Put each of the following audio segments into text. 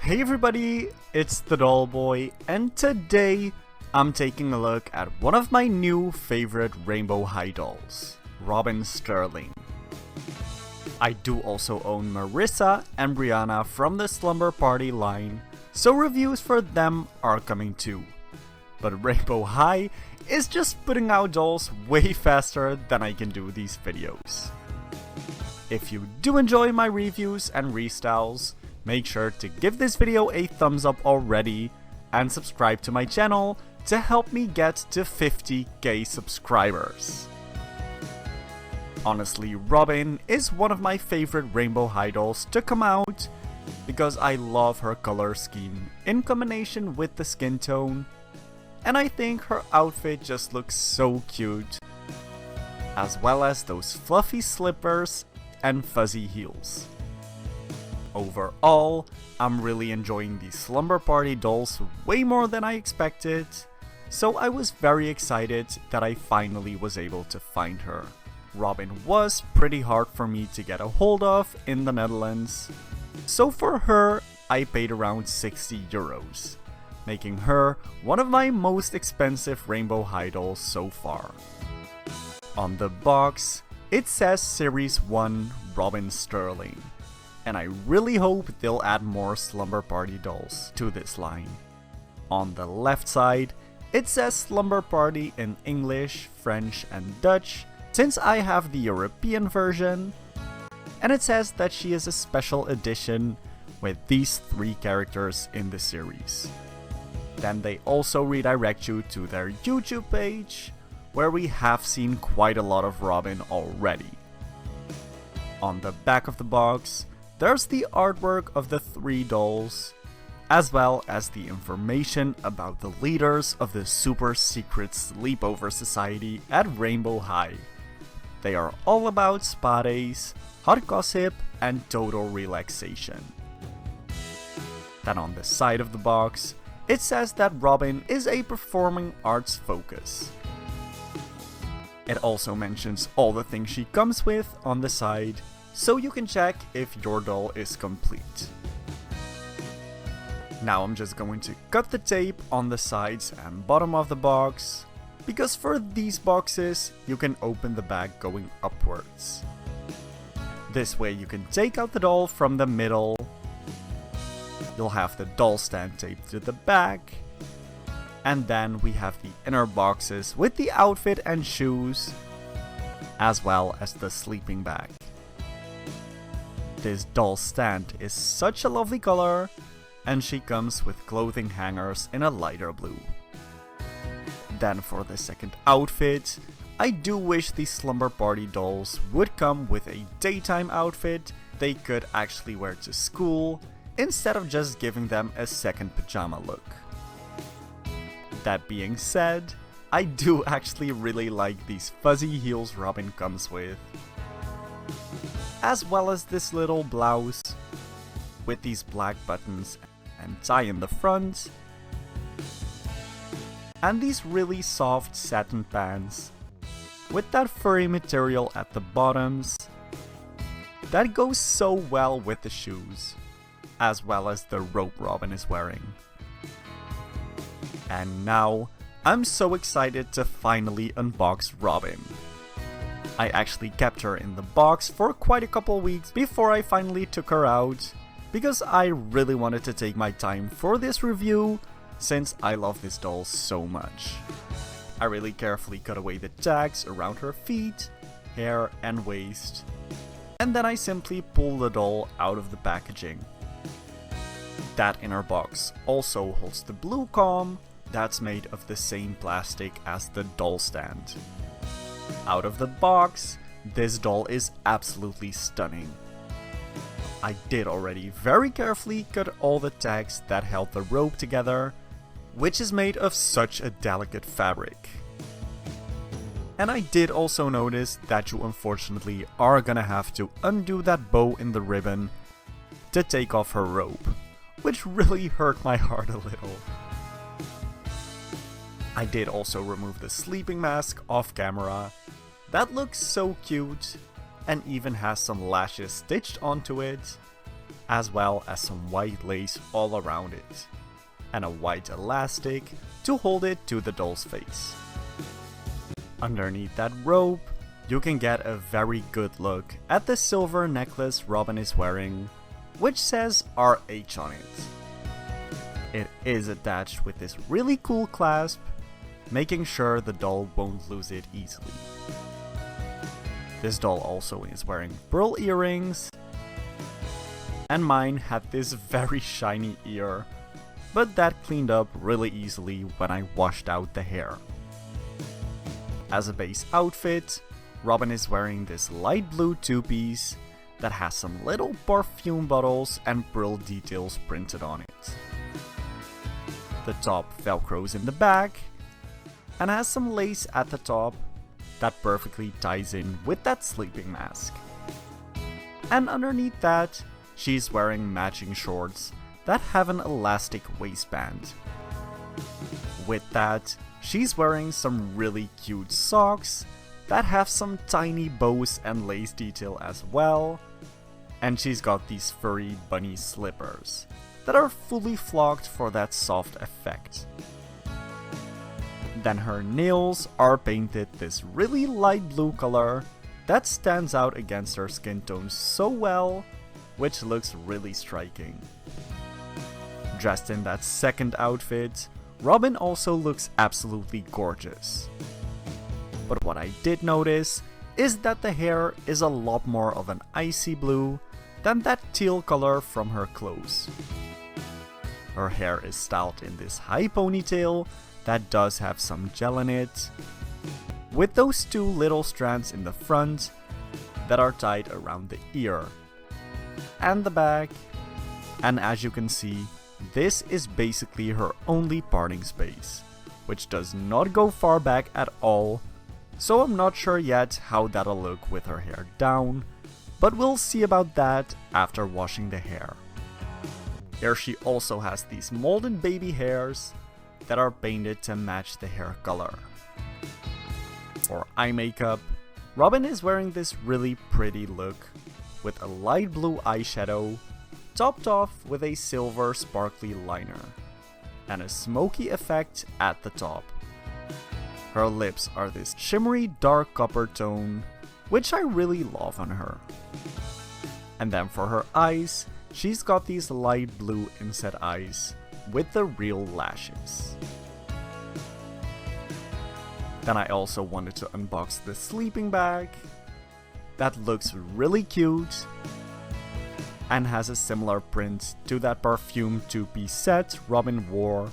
Hey everybody, it's the Doll Boy, and today I'm taking a look at one of my new favorite Rainbow High dolls, Robin Sterling. I do also own Marissa and Brianna from the Slumber Party line, so reviews for them are coming too. But Rainbow High is just putting out dolls way faster than I can do these videos. If you do enjoy my reviews and restyles, make sure to give this video a thumbs up already and subscribe to my channel to help me get to 50k subscribers. Honestly, Robin is one of my favorite Rainbow High dolls to come out because I love her color scheme in combination with the skin tone, and I think her outfit just looks so cute, as well as those fluffy slippers and fuzzy heels. Overall, I'm really enjoying these Slumber Party dolls way more than I expected, so I was very excited that I finally was able to find her. Robin was pretty hard for me to get a hold of in the Netherlands, so for her I paid around 60 euros, making her one of my most expensive Rainbow High dolls so far. On the box, it says Series 1 Robin Sterling, and I really hope they'll add more Slumber Party dolls to this line. On the left side, it says Slumber Party in English, French and Dutch, since I have the European version, and it says that she is a special edition with these 3 characters in the series. Then they also redirect you to their YouTube page, where we have seen quite a lot of Robin already. On the back of the box, there's the artwork of the 3 dolls, as well as the information about the leaders of the super secret sleepover society at Rainbow High. They are all about spa days, hot gossip, and total relaxation. Then on the side of the box, it says that Robin is a performing arts focus. It also mentions all the things she comes with on the side, so you can check if your doll is complete. Now I'm just going to cut the tape on the sides and bottom of the box, because for these boxes you can open the bag going upwards. This way you can take out the doll from the middle, you'll have the doll stand taped to the back, and then we have the inner boxes with the outfit and shoes, as well as the sleeping bag. This doll stand is such a lovely color, and she comes with clothing hangers in a lighter blue. Then for the second outfit, I do wish these Slumber Party dolls would come with a daytime outfit they could actually wear to school, instead of just giving them a second pajama look. That being said, I do actually really like these fuzzy heels Robin comes with, as well as this little blouse with these black buttons and tie in the front, and these really soft satin pants with that furry material at the bottoms that goes so well with the shoes, as well as the rope Robin is wearing. And now, I'm so excited to finally unbox Robin. I actually kept her in the box for quite a couple weeks before I finally took her out, because I really wanted to take my time for this review, since I love this doll so much. I really carefully cut away the tags around her feet, hair and waist, and then I simply pull the doll out of the packaging. That inner box also holds the blue comb that's made of the same plastic as the doll stand. Out of the box, this doll is absolutely stunning. I did already very carefully cut all the tags that held the rope together, which is made of such a delicate fabric. And I did also notice that you unfortunately are gonna have to undo that bow in the ribbon to take off her rope, which really hurt my heart a little. I did also remove the sleeping mask off camera. That looks so cute, and even has some lashes stitched onto it, as well as some white lace all around it, and a white elastic to hold it to the doll's face. Underneath that robe, you can get a very good look at the silver necklace Robin is wearing, which says RH on it. It is attached with this really cool clasp, making sure the doll won't lose it easily. This doll also is wearing pearl earrings, and mine had this very shiny ear, but that cleaned up really easily when I washed out the hair. As a base outfit, Robin is wearing this light blue two-piece that has some little perfume bottles and pearl details printed on it. The top velcros in the back and has some lace at the top that perfectly ties in with that sleeping mask. And underneath that, she's wearing matching shorts that have an elastic waistband. With that, she's wearing some really cute socks that have some tiny bows and lace detail as well, and she's got these furry bunny slippers that are fully flocked for that soft effect. Then her nails are painted this really light blue color that stands out against her skin tone so well, which looks really striking. Dressed in that second outfit, Robin also looks absolutely gorgeous. But what I did notice is that the hair is a lot more of an icy blue than that teal color from her clothes. Her hair is styled in this high ponytail that does have some gel in it, with those two little strands in the front that are tied around the ear and the back, and as you can see, this is basically her only parting space, which does not go far back at all, so I'm not sure yet how that'll look with her hair down, but we'll see about that after washing the hair. Here she also has these molded baby hairs that are painted to match the hair color. For eye makeup, Robin is wearing this really pretty look with a light blue eyeshadow topped off with a silver sparkly liner and a smoky effect at the top. Her lips are this shimmery dark copper tone, which I really love on her. And then for her eyes, she's got these light blue inset eyes with the real lashes. Then I also wanted to unbox the sleeping bag that looks really cute and has a similar print to that perfume two-piece set Robin wore,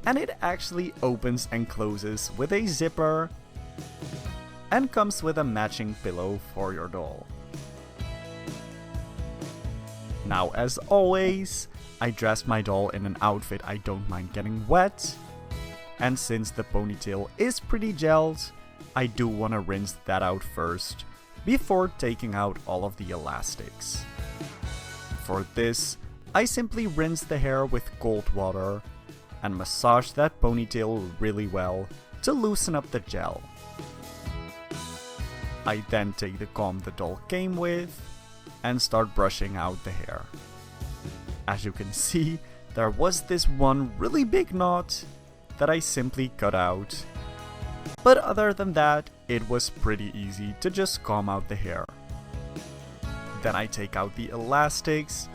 and it actually opens and closes with a zipper and comes with a matching pillow for your doll. Now, as always, I dressed my doll in an outfit I don't mind getting wet, and since the ponytail is pretty gelled, I do want to rinse that out first before taking out all of the elastics. For this, I simply rinse the hair with cold water and massage that ponytail really well to loosen up the gel. I then take the comb the doll came with and start brushing out the hair. As you can see, there was this one really big knot that I simply cut out. But other than that, it was pretty easy to just comb out the hair. Then I take out the elastics,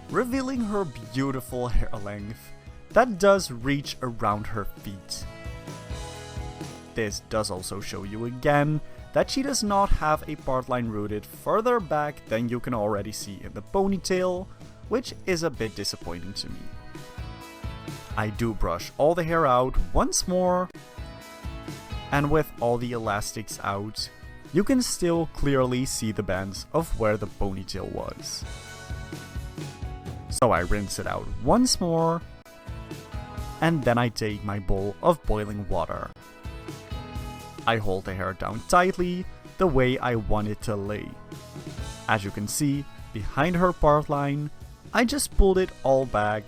revealing her beautiful hair length that does reach around her feet. This does also show you again that she does not have a part line rooted further back than you can already see in the ponytail, which is a bit disappointing to me. I do brush all the hair out once more, and with all the elastics out, you can still clearly see the bands of where the ponytail was. So I rinse it out once more, and then I take my bowl of boiling water. I hold the hair down tightly the way I want it to lay. As you can see, behind her part line, I just pulled it all back,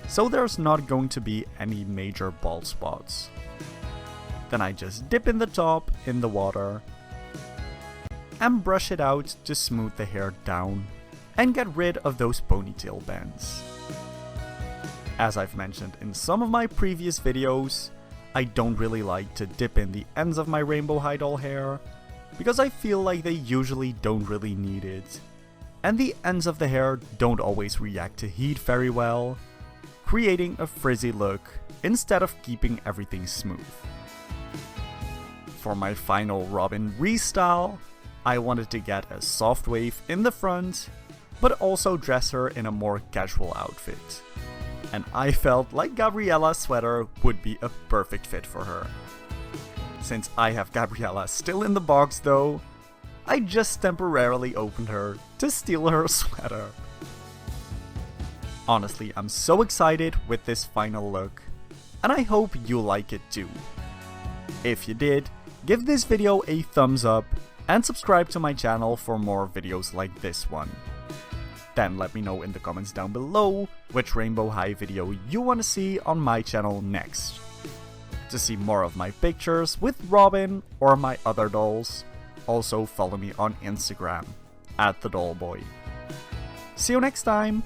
so there's not going to be any major bald spots. Then I just dip in the top in the water and brush it out to smooth the hair down and get rid of those ponytail bands. As I've mentioned in some of my previous videos, I don't really like to dip in the ends of my rainbow high doll hair, because I feel like they usually don't really need it. And the ends of the hair don't always react to heat very well, creating a frizzy look instead of keeping everything smooth. For my final Robin restyle, I wanted to get a soft wave in the front, but also dress her in a more casual outfit. And I felt like Gabriella's sweater would be a perfect fit for her. Since I have Gabriella still in the box though, I just temporarily opened her to steal her sweater. Honestly, I'm so excited with this final look, and I hope you like it too. If you did, give this video a thumbs up and subscribe to my channel for more videos like this one. Then let me know in the comments down below which Rainbow High video you want to see on my channel next. To see more of my pictures with Robin or my other dolls, also follow me on Instagram @thedollboy. See you next time!